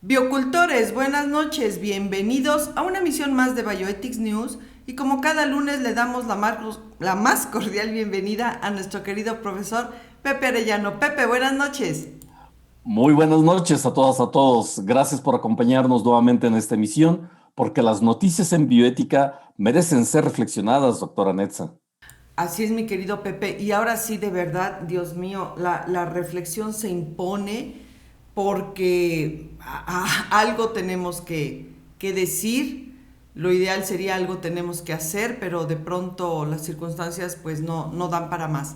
Biocultores, buenas noches, bienvenidos a una emisión más de Bioethics News y como cada lunes le damos la más cordial bienvenida a nuestro querido profesor Pepe Arellano. Pepe, buenas noches. Muy buenas noches a todas, a todos. Gracias por acompañarnos nuevamente en esta emisión, porque las noticias en bioética merecen ser reflexionadas, doctora Netza. Así es, mi querido Pepe, y ahora sí, de verdad, Dios mío, la reflexión se impone porque algo tenemos que decir. Lo ideal sería algo tenemos que hacer, pero de pronto las circunstancias pues no dan para más.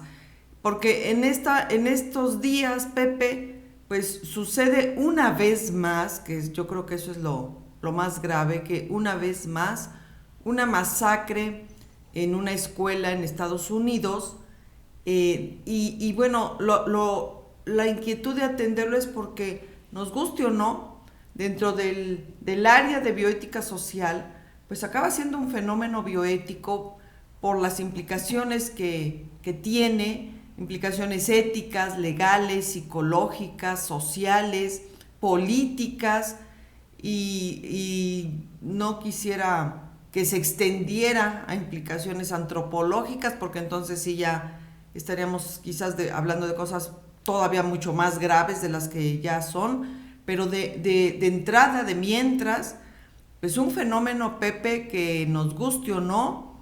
Porque en estos días, Pepe, pues sucede una vez más, yo creo que eso es lo más grave, que una vez más una masacre en una escuela en Estados Unidos. Y bueno, la inquietud de atenderlo es porque, nos guste o no, dentro del área de bioética social, pues acaba siendo un fenómeno bioético por las implicaciones que tiene, implicaciones éticas, legales, psicológicas, sociales, políticas, y no quisiera que se extendiera a implicaciones antropológicas, porque entonces sí ya estaríamos quizás hablando de cosas todavía mucho más graves de las que ya son, pero de entrada, de mientras, pues un fenómeno, Pepe, que nos guste o no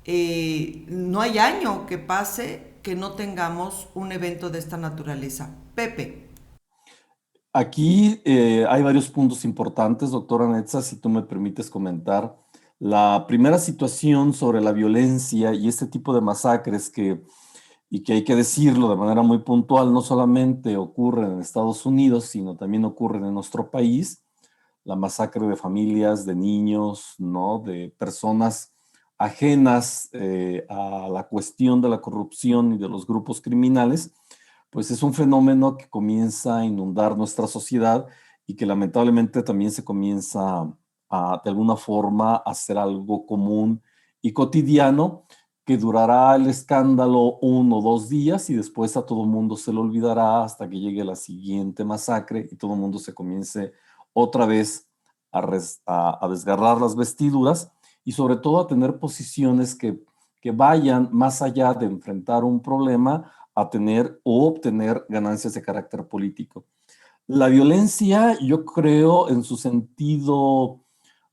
hay año que pase que no tengamos un evento de esta naturaleza. Pepe. Aquí hay varios puntos importantes, doctora Netza, si tú me permites comentar. La primera situación sobre la violencia y este tipo de masacres y que hay que decirlo de manera muy puntual, no solamente ocurren en Estados Unidos, sino también ocurren en nuestro país. La masacre de familias, de niños, ¿no? De personas ajenas a la cuestión de la corrupción y de los grupos criminales, pues es un fenómeno que comienza a inundar nuestra sociedad y que lamentablemente también se comienza de alguna forma, a ser algo común y cotidiano, que durará el escándalo 1 o 2 días y después a todo mundo se le olvidará hasta que llegue la siguiente masacre y todo el mundo se comience otra vez a desgarrar las vestiduras y sobre todo a tener posiciones que vayan más allá de enfrentar un problema a tener o obtener ganancias de carácter político. La violencia, yo creo, en su sentido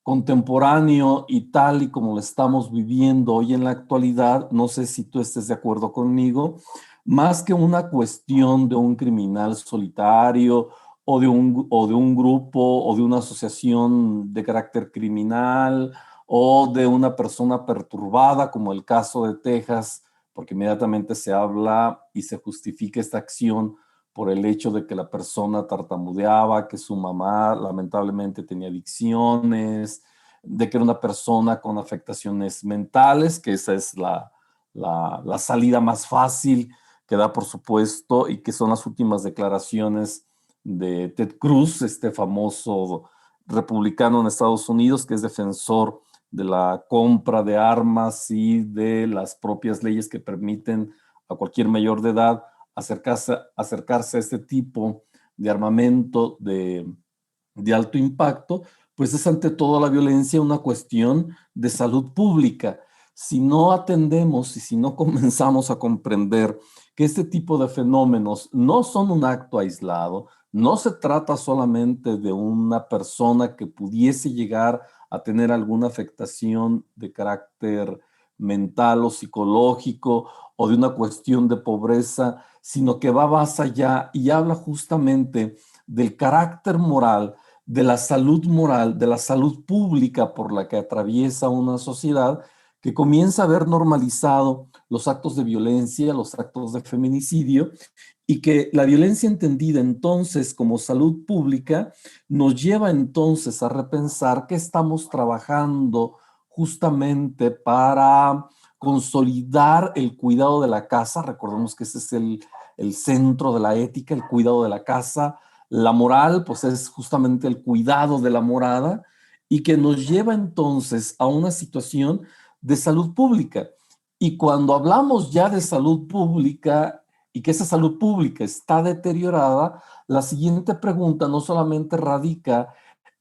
contemporáneo y tal y como lo estamos viviendo hoy en la actualidad, no sé si tú estés de acuerdo conmigo, más que una cuestión de un criminal solitario o de un grupo o de una asociación de carácter criminal o de una persona perturbada, como el caso de Texas, porque inmediatamente se habla y se justifica esta acción por el hecho de que la persona tartamudeaba, que su mamá lamentablemente tenía adicciones, de que era una persona con afectaciones mentales, que esa es la salida más fácil que da, por supuesto, y que son las últimas declaraciones de Ted Cruz, este famoso republicano en Estados Unidos, que es defensor de la compra de armas y de las propias leyes que permiten a cualquier mayor de edad acercarse a este tipo de armamento de alto impacto, pues es ante todo la violencia una cuestión de salud pública. Si no atendemos y si no comenzamos a comprender que este tipo de fenómenos no son un acto aislado, no se trata solamente de una persona que pudiese llegar a tener alguna afectación de carácter mental o psicológico o de una cuestión de pobreza, sino que va más allá y habla justamente del carácter moral, de la salud moral, de la salud pública por la que atraviesa una sociedad que comienza a ver normalizado los actos de violencia, los actos de feminicidio, y que la violencia entendida entonces como salud pública nos lleva entonces a repensar que estamos trabajando justamente para consolidar el cuidado de la casa. Recordemos que ese es el centro de la ética, el cuidado de la casa. La moral, pues es justamente el cuidado de la morada y que nos lleva entonces a una situación de salud pública. Y cuando hablamos ya de salud pública, y que esa salud pública está deteriorada, la siguiente pregunta no solamente radica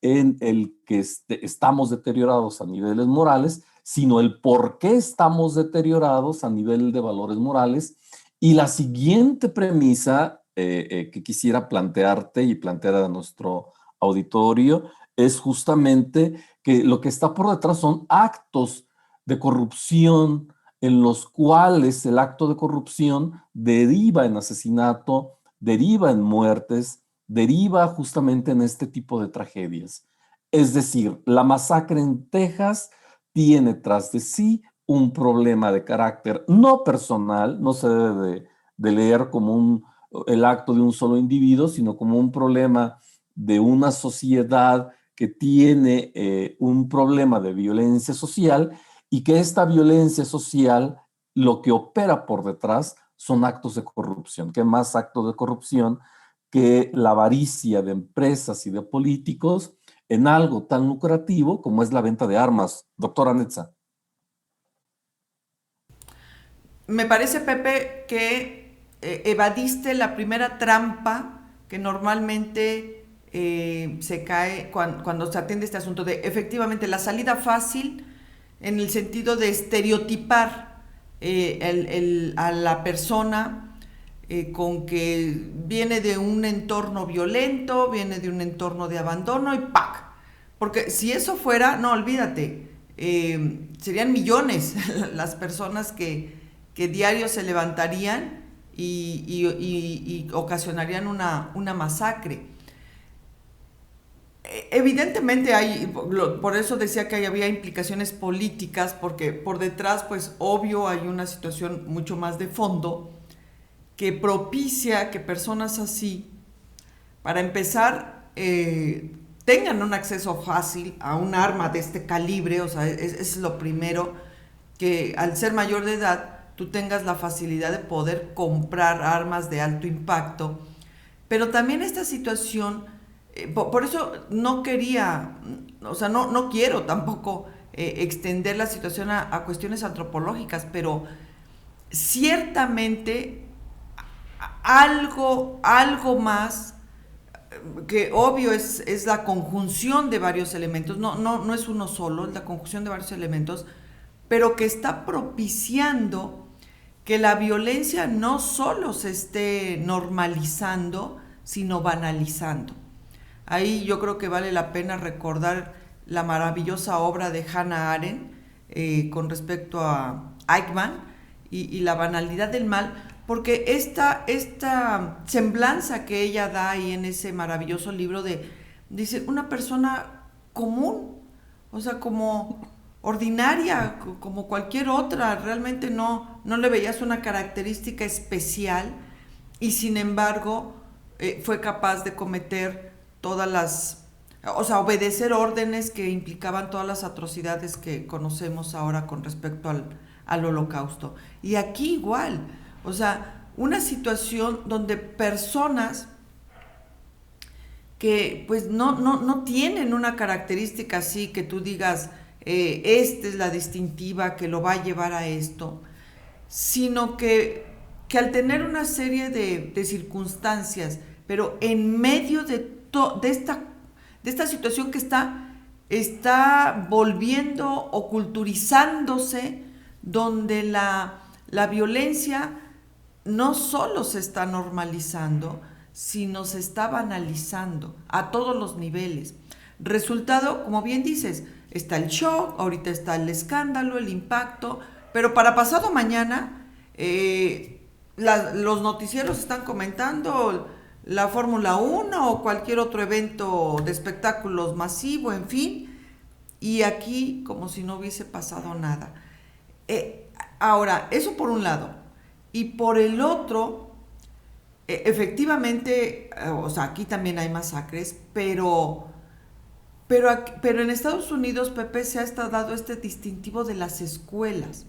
en el que estamos deteriorados a niveles morales, sino el por qué estamos deteriorados a nivel de valores morales. Y la siguiente premisa que quisiera plantearte y plantear a nuestro auditorio es justamente que lo que está por detrás son actos de corrupción en los cuales el acto de corrupción deriva en asesinato, deriva en muertes, deriva justamente en este tipo de tragedias. Es decir, la masacre en Texas tiene tras de sí un problema de carácter no personal, no se debe de leer como el acto de un solo individuo, sino como un problema de una sociedad que tiene un problema de violencia social y que esta violencia social lo que opera por detrás son actos de corrupción. ¿Qué más actos de corrupción que la avaricia de empresas y de políticos en algo tan lucrativo como es la venta de armas? Doctora Netza. Me parece, Pepe, que evadiste la primera trampa que normalmente se cae cuando se atiende este asunto de efectivamente la salida fácil en el sentido de estereotipar a la persona con que viene de un entorno violento, viene de un entorno de abandono y ¡pac! Porque si eso fuera, no, olvídate, serían millones las personas que diario se levantarían y ocasionarían una masacre. Evidentemente hay, por eso decía que había implicaciones políticas, porque por detrás, pues obvio, hay una situación mucho más de fondo que propicia que personas así, para empezar, tengan un acceso fácil a un arma de este calibre. O sea, es lo primero, que al ser mayor de edad tú tengas la facilidad de poder comprar armas de alto impacto. Pero también esta situación, por eso no quería, o sea, no quiero tampoco extender la situación a cuestiones antropológicas, pero ciertamente algo más, que obvio es la conjunción de varios elementos, no es uno solo, es la conjunción de varios elementos, pero que está propiciando que la violencia no solo se esté normalizando, sino banalizando. Ahí yo creo que vale la pena recordar la maravillosa obra de Hannah Arendt con respecto a Eichmann y la banalidad del mal, porque esta semblanza que ella da ahí en ese maravilloso libro dice, una persona común, o sea, como ordinaria, como cualquier otra, realmente no le veías una característica especial, y sin embargo fue capaz de cometer todas las, o sea, obedecer órdenes que implicaban todas las atrocidades que conocemos ahora con respecto al holocausto. Y aquí igual, o sea, una situación donde personas que pues no tienen una característica así que tú digas, esta es la distintiva que lo va a llevar a esto, sino que al tener una serie de circunstancias, pero en medio de esta situación que está volviendo o culturizándose, donde la violencia no solo se está normalizando, sino se está banalizando a todos los niveles. Resultado, como bien dices, está el shock, ahorita está el escándalo, el impacto, pero para pasado mañana los noticieros están comentando la Fórmula 1 o cualquier otro evento de espectáculos masivo, en fin, y aquí como si no hubiese pasado nada. Ahora, eso por un lado. Y por el otro, efectivamente, o sea, aquí también hay masacres, pero en Estados Unidos, Pepe, se ha estado dado este distintivo de las escuelas.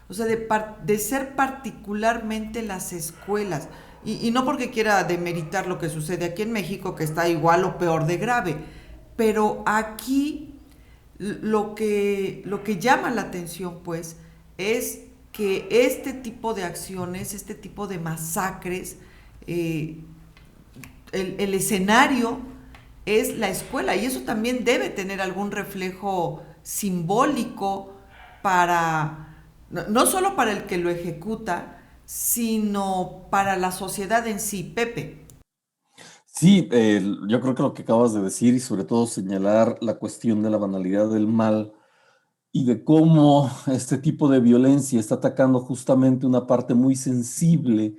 O sea, de ser particularmente las escuelas. Y no porque quiera demeritar lo que sucede aquí en México, que está igual o peor de grave, pero aquí lo que llama la atención, pues, es que este tipo de acciones, este tipo de masacres, eh, el escenario es la escuela y eso también debe tener algún reflejo simbólico para, no solo para el que lo ejecuta, sino para la sociedad en sí. Pepe. Sí, yo creo que lo que acabas de decir y sobre todo señalar la cuestión de la banalidad del mal y de cómo este tipo de violencia está atacando justamente una parte muy sensible,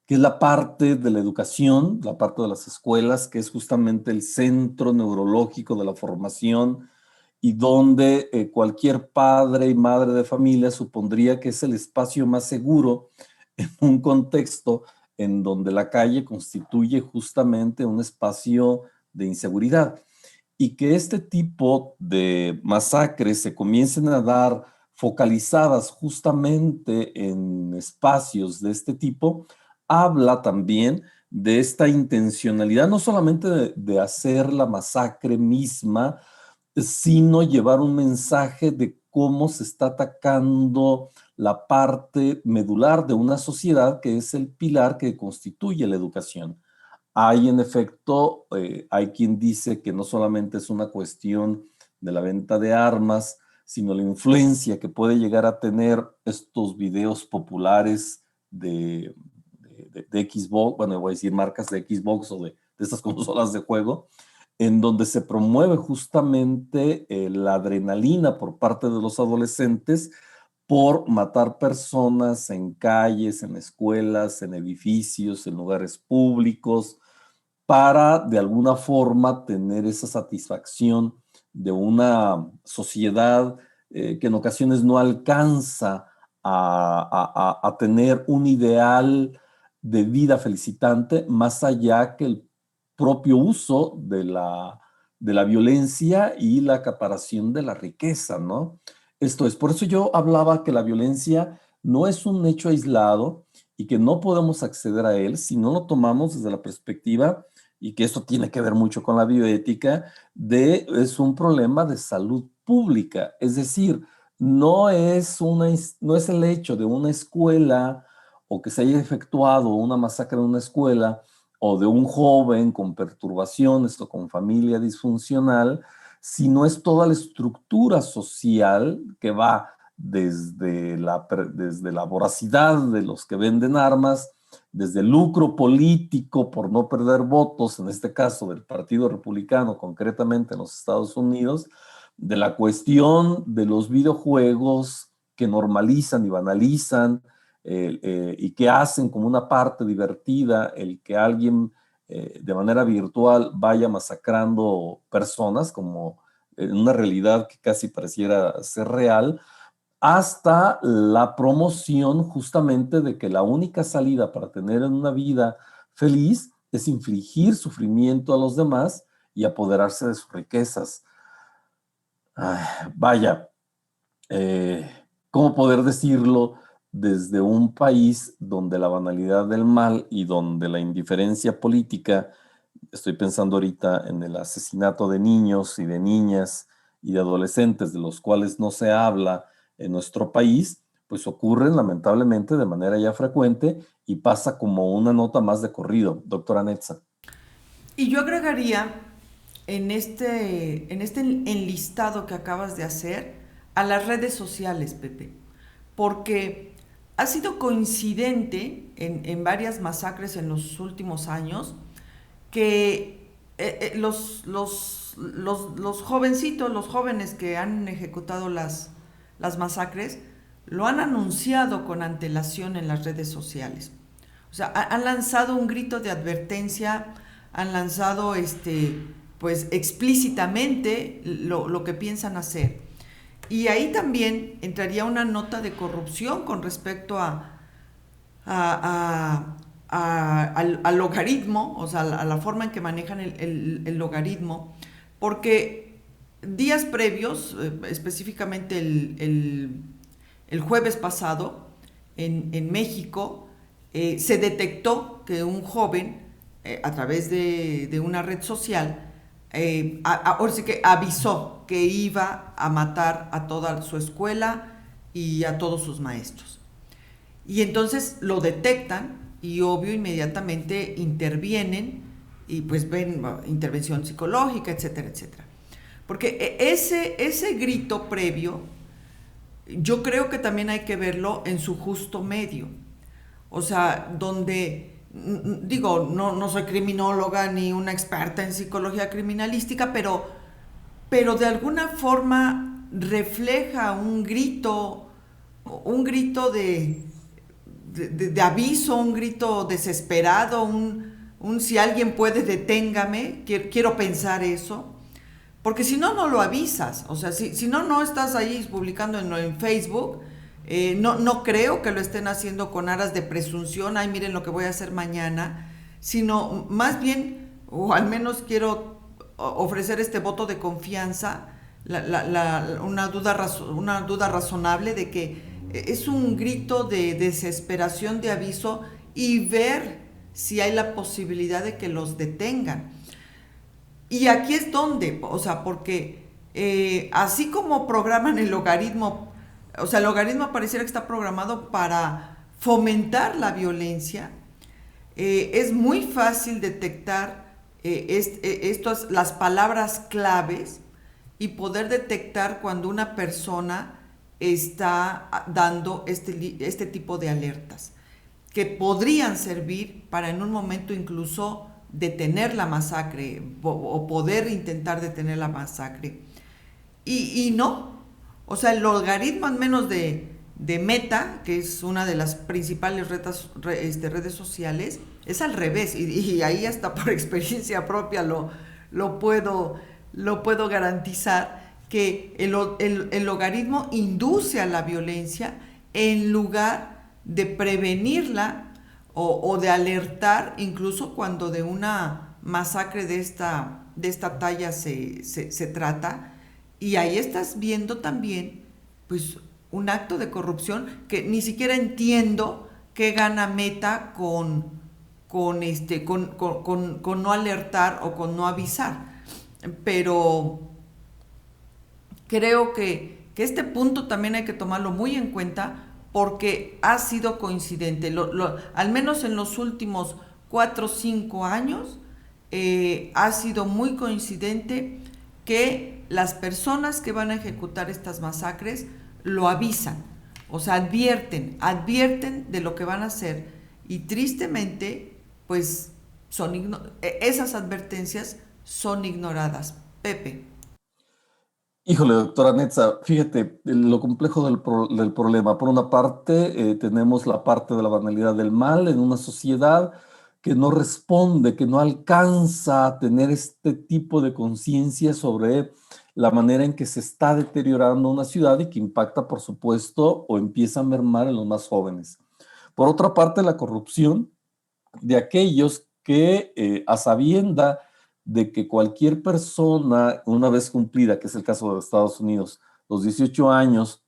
que es la parte de la educación, la parte de las escuelas, que es justamente el centro neurológico de la formación y donde cualquier padre y madre de familia supondría que es el espacio más seguro en un contexto en donde la calle constituye justamente un espacio de inseguridad y que este tipo de masacres se comiencen a dar focalizadas justamente en espacios de este tipo, habla también de esta intencionalidad, no solamente de hacer la masacre misma, sino llevar un mensaje de cómo se está atacando la parte medular de una sociedad que es el pilar que constituye la educación. Hay en efecto, hay quien dice que no solamente es una cuestión de la venta de armas, sino la influencia que puede llegar a tener estos videos populares de Xbox, bueno, voy a decir marcas de Xbox o de estas consolas de juego, en donde se promueve justamente la adrenalina por parte de los adolescentes por matar personas en calles, en escuelas, en edificios, en lugares públicos, para de alguna forma tener esa satisfacción de una sociedad que en ocasiones no alcanza a tener un ideal de vida felicitante más allá que el propio uso de la violencia y la acaparación de la riqueza, ¿no? Esto es, por eso yo hablaba que la violencia no es un hecho aislado y que no podemos acceder a él si no lo tomamos desde la perspectiva, y que esto tiene que ver mucho con la bioética, es un problema de salud pública. Es decir, no es el hecho de una escuela o que se haya efectuado una masacre en una escuela o de un joven con perturbaciones o con familia disfuncional, sino es toda la estructura social que va desde la voracidad de los que venden armas, desde el lucro político por no perder votos, en este caso del Partido Republicano, concretamente en los Estados Unidos, de la cuestión de los videojuegos que normalizan y banalizan y que hacen como una parte divertida el que alguien de manera virtual vaya masacrando personas como en una realidad que casi pareciera ser real, hasta la promoción justamente de que la única salida para tener una vida feliz es infligir sufrimiento a los demás y apoderarse de sus riquezas. Ay, vaya, eh, ¿cómo poder decirlo desde un país donde la banalidad del mal y donde la indiferencia política, estoy pensando ahorita en el asesinato de niños y de niñas y de adolescentes, de los cuales no se habla en nuestro país, pues ocurren lamentablemente de manera ya frecuente y pasa como una nota más de corrido, doctora Netza? Y yo agregaría en este enlistado que acabas de hacer a las redes sociales, Pepe, porque ha sido coincidente en varias masacres en los últimos años que los jovencitos, los jóvenes que han ejecutado las masacres, lo han anunciado con antelación en las redes sociales. O sea, han lanzado un grito de advertencia, han lanzado pues explícitamente lo que piensan hacer. Y ahí también entraría una nota de corrupción con respecto al logaritmo, o sea, a la forma en que manejan el logaritmo, porque días previos, específicamente el jueves pasado, en México, se detectó que un joven, a través de una red social, ahora sí que avisó que iba a matar a toda su escuela y a todos sus maestros. Y entonces lo detectan y obvio inmediatamente intervienen y pues ven intervención psicológica, etcétera, etcétera. Porque ese grito previo, yo creo que también hay que verlo en su justo medio. O sea, donde, digo, no soy criminóloga ni una experta en psicología criminalística, pero de alguna forma refleja un grito de aviso, un grito desesperado, un si alguien puede deténgame, quiero pensar eso, porque si no, no lo avisas, o sea, si no, no estás ahí publicando en Facebook, no creo que lo estén haciendo con aras de presunción, ay, miren lo que voy a hacer mañana, sino más bien, o al menos quiero ofrecer este voto de confianza, una duda razonable de que es un grito de desesperación, de aviso y ver si hay la posibilidad de que los detengan. Y aquí es donde, o sea, porque así como programan el logaritmo, o sea, el logaritmo pareciera que está programado para fomentar la violencia, es muy fácil detectar las palabras claves y poder detectar cuando una persona está dando este tipo de alertas, que podrían servir para en un momento incluso detener la masacre o poder intentar detener la masacre. Y no, o sea, el logaritmo al menos de Meta, que es una de las principales redes sociales, es al revés. Y ahí hasta por experiencia propia lo, puedo, lo puedo garantizar, que el logaritmo induce a la violencia en lugar de prevenirla o de alertar, incluso cuando de una masacre de esta talla se trata. Y ahí estás viendo también, pues, un acto de corrupción que ni siquiera entiendo qué gana Meta con no alertar o con no avisar. Pero creo que este punto también hay que tomarlo muy en cuenta porque ha sido coincidente, al menos en los últimos 4 o 5 años, ha sido muy coincidente que las personas que van a ejecutar estas masacres lo avisan, o sea, advierten de lo que van a hacer y tristemente, pues esas advertencias son ignoradas. Pepe. Híjole, doctora Netza, fíjate lo complejo del problema. Por una parte, tenemos la parte de la banalidad del mal en una sociedad que no responde, que no alcanza a tener este tipo de conciencia sobre la manera en que se está deteriorando una ciudad y que impacta, por supuesto, o empieza a mermar en los más jóvenes. Por otra parte, la corrupción de aquellos que a sabienda de que cualquier persona, una vez cumplida, que es el caso de Estados Unidos, los 18 años,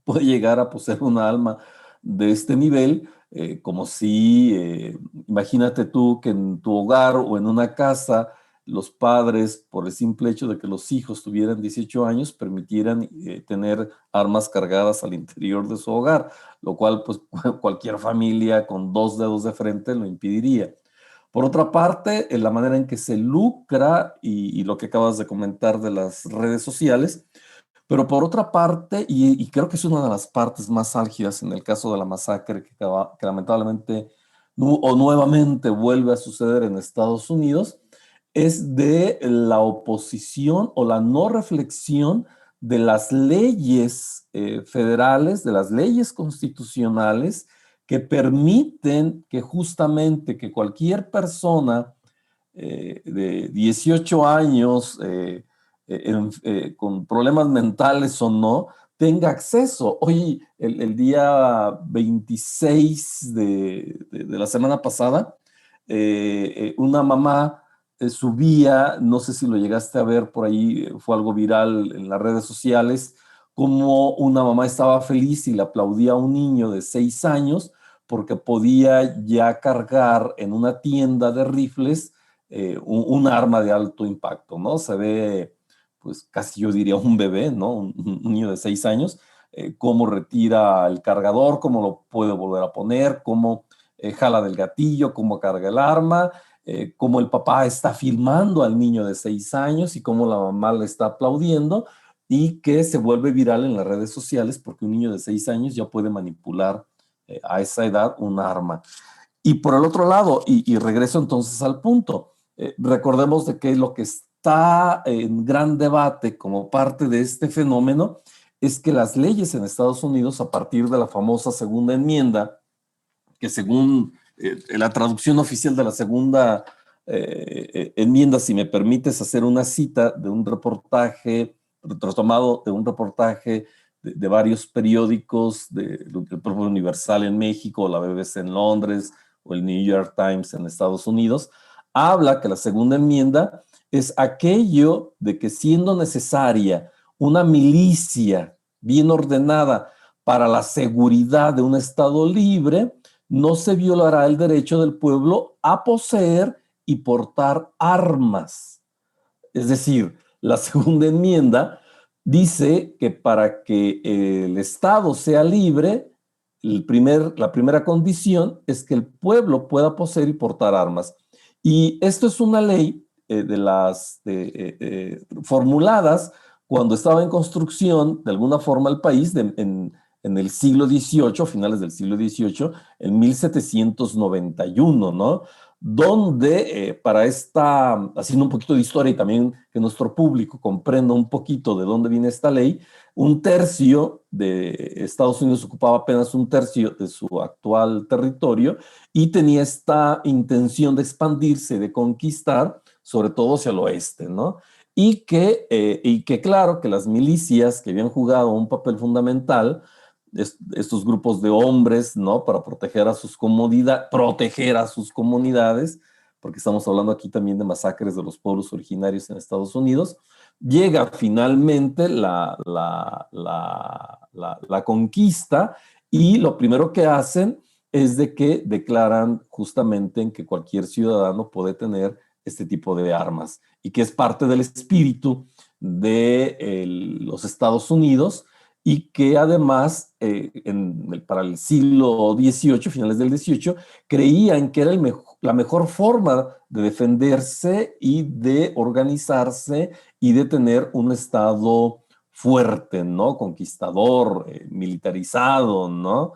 puede llegar a poseer una alma de este nivel, como si, imagínate tú que en tu hogar o en una casa, los padres, por el simple hecho de que los hijos tuvieran 18 años, permitieran tener armas cargadas al interior de su hogar, lo cual pues cualquier familia con 2 dedos de frente lo impediría. Por otra parte, en la manera en que se lucra y lo que acabas de comentar de las redes sociales, pero por otra parte, y creo que es una de las partes más álgidas en el caso de la masacre que lamentablemente o nuevamente vuelve a suceder en Estados Unidos, es de la oposición o la no reflexión de las leyes federales, de las leyes constitucionales que permiten que justamente que cualquier persona de 18 años con problemas mentales o no, tenga acceso. Hoy, el día 26 de la semana pasada, una mamá subía, no sé si lo llegaste a ver por ahí, fue algo viral en las redes sociales, como una mamá estaba feliz y le aplaudía a un niño de 6 años porque podía ya cargar en una tienda de rifles un arma de alto impacto, ¿no? Se ve, pues casi yo diría un bebé, ¿no? Un niño de 6 años, cómo retira el cargador, cómo lo puede volver a poner, cómo jala del gatillo, cómo carga el arma, cómo el papá está filmando al niño de 6 años y cómo la mamá le está aplaudiendo, y que se vuelve viral en las redes sociales porque un niño de 6 años ya puede manipular a esa edad un arma. Y por el otro lado, y regreso entonces al punto, recordemos de que lo que está en gran debate como parte de este fenómeno es que las leyes en Estados Unidos, a partir de la famosa segunda enmienda, que según la traducción oficial de la segunda enmienda, si me permites hacer una cita de un reportaje, retomado de un reportaje de varios periódicos, del propio Universal en México, la BBC en Londres o el New York Times en Estados Unidos, habla que la segunda enmienda es aquello de que, siendo necesaria una milicia bien ordenada para la seguridad de un Estado libre, no se violará el derecho del pueblo a poseer y portar armas. Es decir, la segunda enmienda dice que para que el Estado sea libre, la primera condición es que el pueblo pueda poseer y portar armas. Y esto es una ley de las formuladas cuando estaba en construcción, de alguna forma, el país en el siglo XVIII, finales del siglo XVIII, en 1791, ¿no? Donde para esta, haciendo un poquito de historia y también que nuestro público comprenda un poquito de dónde viene esta ley, un tercio de Estados Unidos ocupaba apenas un tercio de su actual territorio y tenía esta intención de expandirse, de conquistar, sobre todo hacia el oeste, ¿no? Y que claro, que las milicias que habían jugado un papel fundamental, estos grupos de hombres, ¿no? Para proteger a sus comunidades, porque estamos hablando aquí también de masacres de los pueblos originarios en Estados Unidos. Llega finalmente la conquista, y lo primero que hacen es de que declaran justamente en que cualquier ciudadano puede tener este tipo de armas, y que es parte del espíritu de los Estados Unidos, y que además para el siglo XVIII, finales del XVIII, creían que era la mejor forma de defenderse y de organizarse y de tener un Estado fuerte, ¿no? Conquistador, militarizado, ¿no?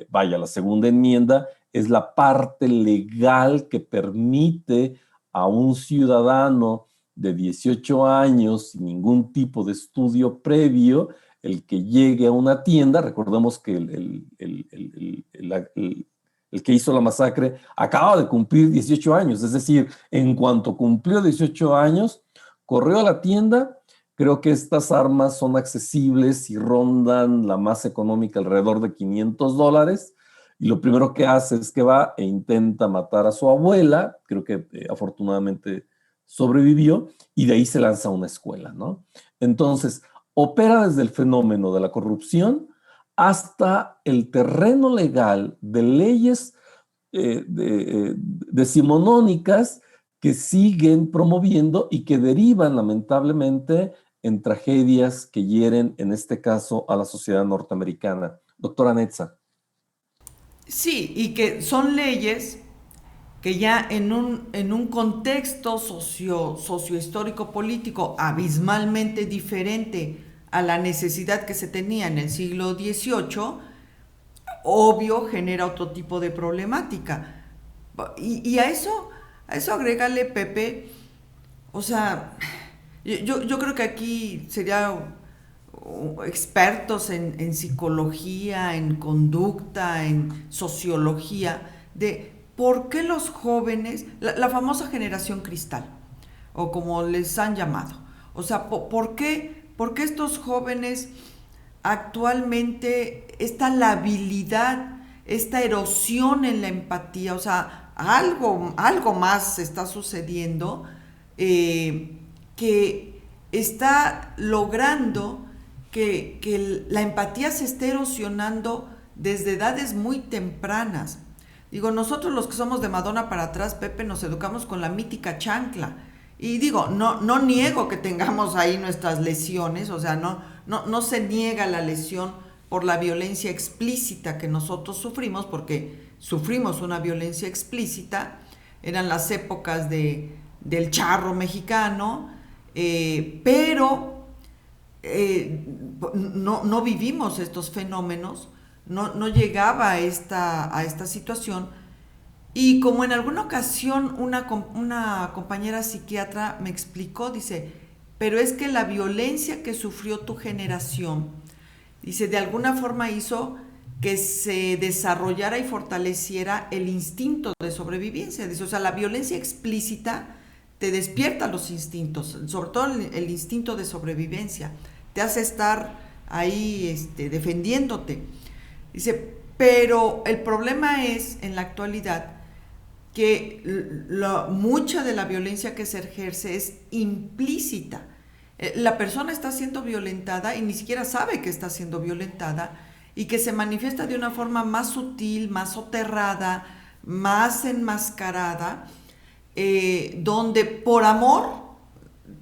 Vaya, la segunda enmienda es la parte legal que permite a un ciudadano de 18 años, sin ningún tipo de estudio previo, el que llegue a una tienda. Recordemos que el que hizo la masacre acaba de cumplir 18 años, es decir, en cuanto cumplió 18 años, corrió a la tienda. Creo que estas armas son accesibles y rondan la más económica alrededor de $500. Y lo primero que hace es que va e intenta matar a su abuela. Creo que afortunadamente sobrevivió, y de ahí se lanza a una escuela, ¿no? Entonces, opera desde el fenómeno de la corrupción hasta el terreno legal de leyes decimonónicas que siguen promoviendo y que derivan lamentablemente en tragedias que hieren, en este caso, a la sociedad norteamericana. Doctora Netza. Sí, y que son leyes que ya en un contexto sociohistórico político abismalmente diferente a la necesidad que se tenía en el siglo XVIII, obvio genera otro tipo de problemática. Y a eso agrégale, Pepe, o sea, yo creo que aquí sería expertos en psicología, en conducta, en sociología, de por qué los jóvenes, la famosa generación cristal, o como les han llamado, o sea, por qué estos jóvenes actualmente, esta labilidad, esta erosión en la empatía, o sea, algo más está sucediendo, que está logrando que la empatía se esté erosionando desde edades muy tempranas. Digo, nosotros los que somos de Madonna para atrás, Pepe, nos educamos con la mítica chancla. Y digo, no niego que tengamos ahí nuestras lesiones, o sea, no se niega la lesión por la violencia explícita que nosotros sufrimos, porque sufrimos una violencia explícita. Eran las épocas del charro mexicano, pero no vivimos estos fenómenos, no llegaba a esta situación. Y como en alguna ocasión una compañera psiquiatra me explicó, dice, pero es que la violencia que sufrió tu generación, dice, de alguna forma hizo que se desarrollara y fortaleciera el instinto de sobrevivencia. Dice, o sea, la violencia explícita te despierta los instintos, sobre todo el instinto de sobrevivencia, te hace estar ahí defendiéndote. Dice, pero el problema es, en la actualidad, que mucha de la violencia que se ejerce es implícita. La persona está siendo violentada y ni siquiera sabe que está siendo violentada, y que se manifiesta de una forma más sutil, más soterrada, más enmascarada, donde por amor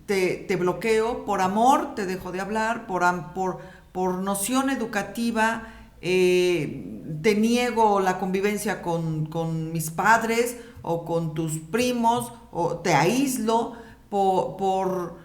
te bloqueo, por amor te dejo de hablar, por noción educativa te niego la convivencia con mis padres o con tus primos, o te aíslo, por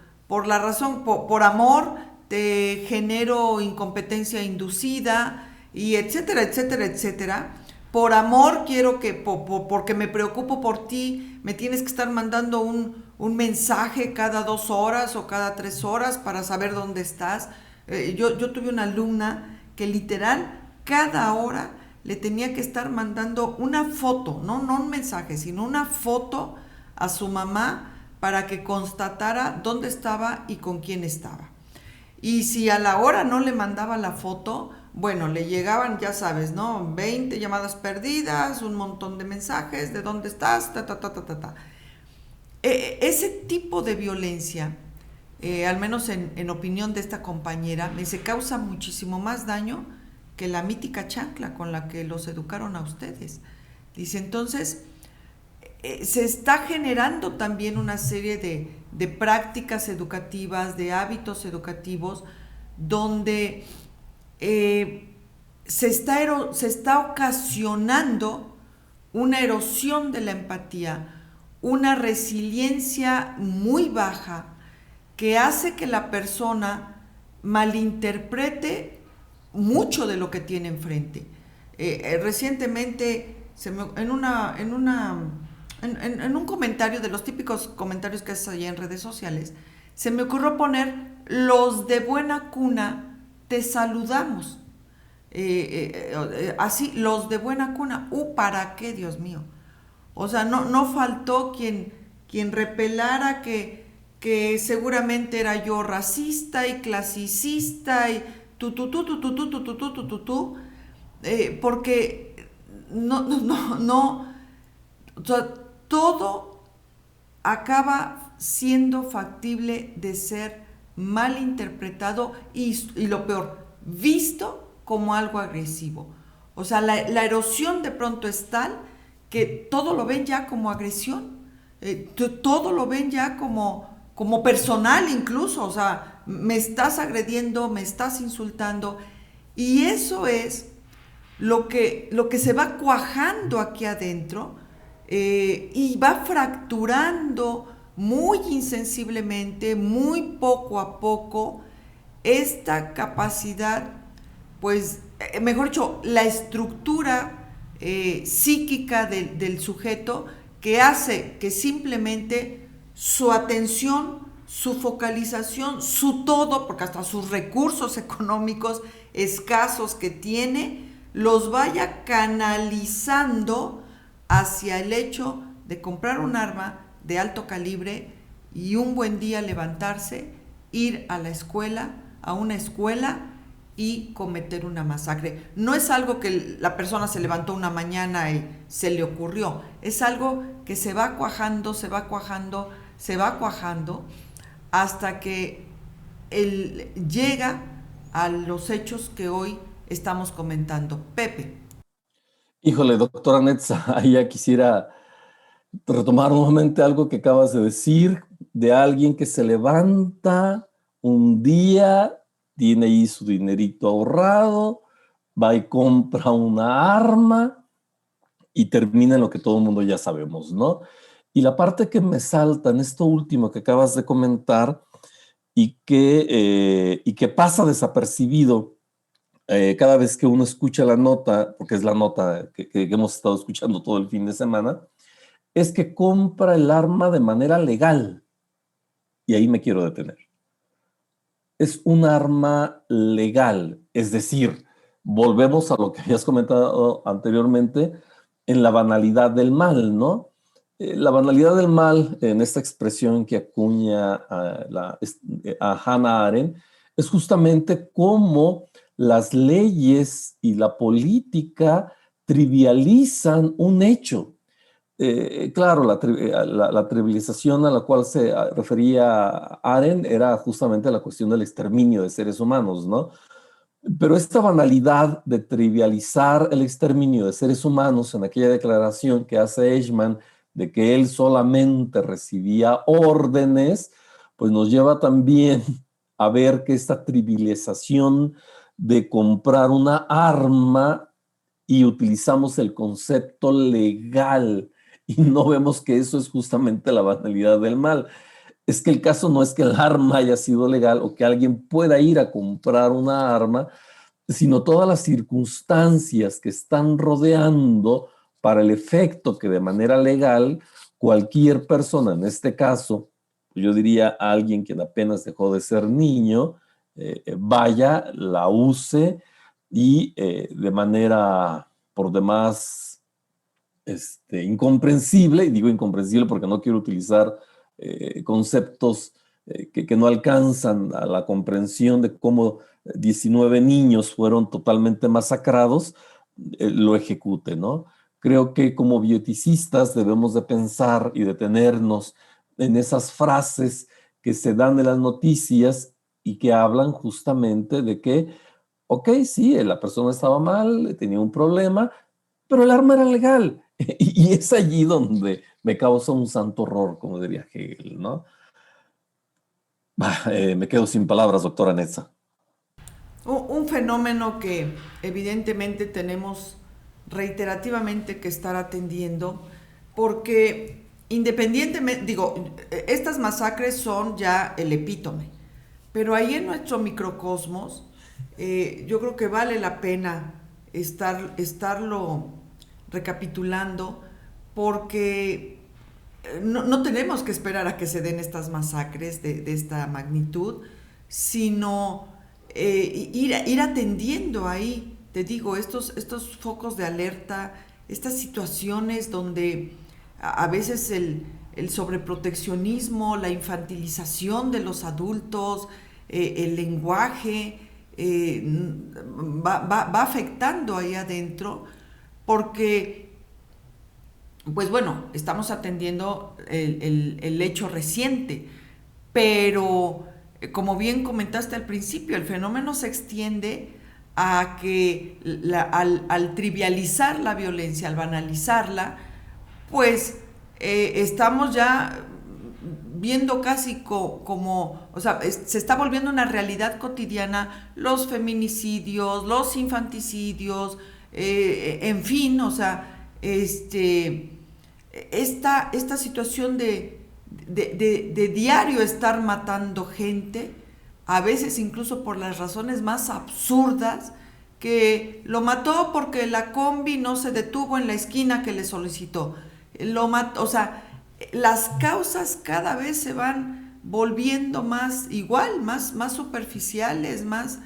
la razón, por amor te genero incompetencia inducida, y etcétera, etcétera, etcétera. Por amor quiero que, porque me preocupo por ti, me tienes que estar mandando un mensaje cada 2 horas o cada 3 horas para saber dónde estás. Yo tuve una alumna que literal cada hora le tenía que estar mandando una foto, no un mensaje, sino una foto a su mamá para que constatara dónde estaba y con quién estaba. Y si a la hora no le mandaba la foto, bueno, le llegaban, ya sabes, ¿no? 20 llamadas perdidas, un montón de mensajes, ¿de dónde estás? Ese tipo de violencia, al menos en opinión de esta compañera, se causa muchísimo más daño que la mítica chancla con la que los educaron a ustedes. Dice, entonces, se está generando también una serie de prácticas educativas, de hábitos educativos, donde se está ocasionando una erosión de la empatía, una resiliencia muy baja, que hace que la persona malinterprete mucho de lo que tiene enfrente. Recientemente, en un comentario, de los típicos comentarios que haces allá en redes sociales, se me ocurrió poner: los de buena cuna te saludamos. Así, los de buena cuna. ¿Para qué, Dios mío? O sea, no faltó quien repelara que seguramente era yo racista y clasicista y porque no, o sea, todo acaba siendo factible de ser mal interpretado y lo peor, visto como algo agresivo. O sea, la erosión de pronto es tal que todo lo ven ya como agresión, todo lo ven ya como personal incluso. O sea, me estás agrediendo, me estás insultando, y eso es lo que se va cuajando aquí adentro, y va fracturando muy insensiblemente, muy poco a poco, esta capacidad, pues, mejor dicho, la estructura psíquica del sujeto, que hace que simplemente su atención, su focalización, su todo, porque hasta sus recursos económicos escasos que tiene, los vaya canalizando hacia el hecho de comprar un arma de alto calibre y un buen día levantarse, ir a la escuela, a una escuela, y cometer una masacre. No es algo que la persona se levantó una mañana y se le ocurrió, es algo que se va cuajando, se va cuajando, se va cuajando, hasta que él llega a los hechos que hoy estamos comentando. Pepe. Híjole, doctora Netza, ahí ya quisiera retomar nuevamente algo que acabas de decir, de alguien que se levanta un día tiene ahí su dinerito ahorrado, va y compra una arma y termina en lo que todo el mundo ya sabemos, ¿no? Y la parte que me salta en esto último que acabas de comentar y que pasa desapercibido cada vez que uno escucha la nota, porque es la nota que hemos estado escuchando todo el fin de semana, es que compra el arma de manera legal. Y ahí me quiero detener. Es un arma legal, es decir, volvemos a lo que habías comentado anteriormente en la banalidad del mal, ¿no? La banalidad del mal, en esta expresión que acuña a Hannah Arendt, es justamente cómo las leyes y la política trivializan un hecho. Claro, la trivialización a la cual se refería Arendt era justamente la cuestión del exterminio de seres humanos, ¿no? Pero esta banalidad de trivializar el exterminio de seres humanos en aquella declaración que hace Eichmann de que él solamente recibía órdenes, pues nos lleva también a ver que esta trivialización de comprar una arma y utilizamos el concepto legal y no vemos que eso es justamente la banalidad del mal. Es que el caso no es que el arma haya sido legal o que alguien pueda ir a comprar una arma, sino todas las circunstancias que están rodeando para el efecto que de manera legal cualquier persona, en este caso, yo diría alguien quien apenas dejó de ser niño, vaya, la use y de manera por demás incomprensible, y digo incomprensible porque no quiero utilizar conceptos que no alcanzan a la comprensión de cómo 19 niños fueron totalmente masacrados, lo ejecute, ¿no? Creo que como bioeticistas debemos de pensar y detenernos en esas frases que se dan en las noticias y que hablan justamente de que, ok, sí, la persona estaba mal, tenía un problema, pero el arma era legal. Y es allí donde me causa un santo horror, como diría Hegel, ¿no? Me quedo sin palabras, doctora Netza. Un fenómeno que evidentemente tenemos reiterativamente que estar atendiendo porque independientemente, digo, estas masacres son ya el epítome, pero ahí en nuestro microcosmos yo creo que vale la pena estarlo recapitulando porque no tenemos que esperar a que se den estas masacres de esta magnitud, sino ir atendiendo ahí, te digo, estos focos de alerta, estas situaciones donde a veces el sobreproteccionismo, la infantilización de los adultos, el lenguaje, va afectando ahí adentro, porque pues bueno, estamos atendiendo el hecho reciente, pero como bien comentaste al principio, el fenómeno se extiende a que al trivializar la violencia, al banalizarla, pues estamos ya viendo casi como, o sea, se está volviendo una realidad cotidiana los feminicidios, los infanticidios, en fin, o sea, esta situación de diario estar matando gente, a veces incluso por las razones más absurdas, que lo mató porque la combi no se detuvo en la esquina que le solicitó. Lo mató, o sea, las causas cada vez se van volviendo más igual, más superficiales, más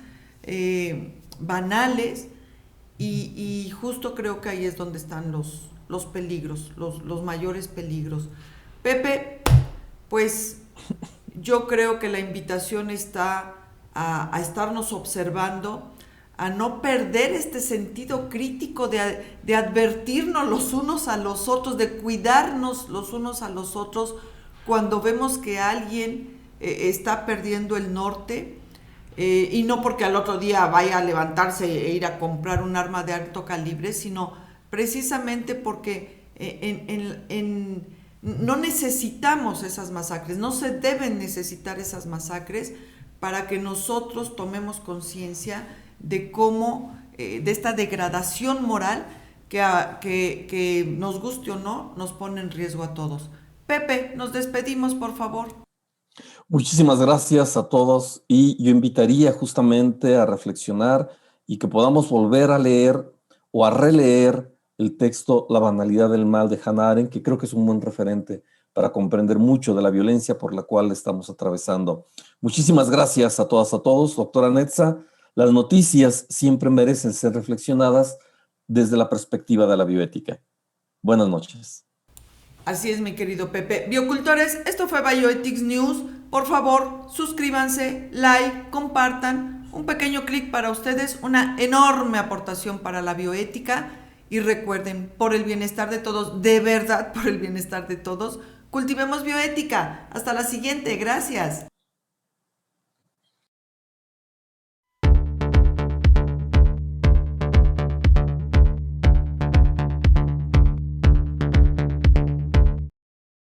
banales, y justo creo que ahí es donde están los peligros, los mayores peligros. Pepe, pues yo creo que la invitación está a estarnos observando, a no perder este sentido crítico de advertirnos los unos a los otros, de cuidarnos los unos a los otros cuando vemos que alguien está perdiendo el norte, y no porque al otro día vaya a levantarse e ir a comprar un arma de alto calibre, sino precisamente porque no necesitamos esas masacres, no se deben necesitar esas masacres para que nosotros tomemos conciencia de cómo, de esta degradación moral que nos guste o no, nos pone en riesgo a todos. Pepe, nos despedimos, por favor. Muchísimas gracias a todos y yo invitaría justamente a reflexionar y que podamos volver a leer o a releer el texto La banalidad del mal de Hannah Arendt, que creo que es un buen referente para comprender mucho de la violencia por la cual estamos atravesando. Muchísimas gracias a todas, a todos. Doctora Netza, las noticias siempre merecen ser reflexionadas desde la perspectiva de la bioética. Buenas noches. Así es, mi querido Pepe. Biocultores, esto fue Bioethics News. Por favor, suscríbanse, like, compartan. Un pequeño clic para ustedes, una enorme aportación para la bioética. Y recuerden, por el bienestar de todos, de verdad, por el bienestar de todos, cultivemos bioética. Hasta la siguiente. Gracias.